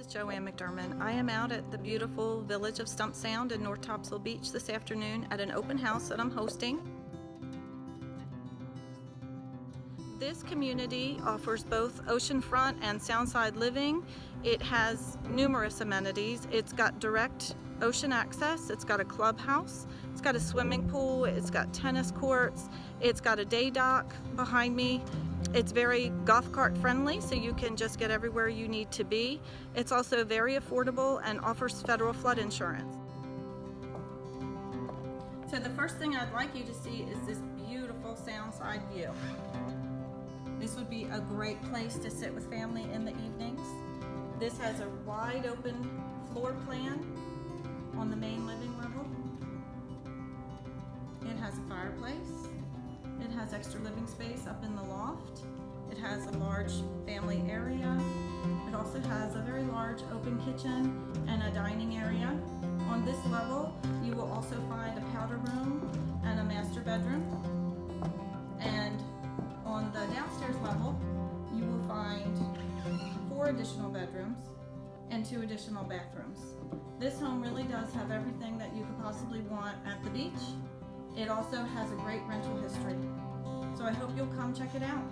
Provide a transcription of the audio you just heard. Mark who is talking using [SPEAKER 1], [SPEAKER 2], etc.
[SPEAKER 1] is Joanne McDermott. I am out at the beautiful village of Stump Sound in North Topsail Beach this afternoon at an open house that I'm hosting. This community offers both oceanfront and soundside living. It has numerous amenities. It's got direct ocean access, it's got a clubhouse, it's got a swimming pool, it's got tennis courts, it's got a day dock behind me. It's very golf cart friendly, so you can just get everywhere you need to be. It's also very affordable and offers federal flood insurance. So the first thing I'd like you to see is this beautiful soundside view. This would be a great place to sit with family in the evenings. This has a wide open floor plan on the main living level. It has a fireplace. It has extra living space up in the loft. It has a large family area. It also has a very large open kitchen and a dining area. On this level, you will also find a powder room and a master bedroom. And on the downstairs level, you will find 4 additional bedrooms and 2 additional bathrooms. This home really does have everything that you could possibly want at the beach. It also has a great rental history. So I hope you'll come check it out.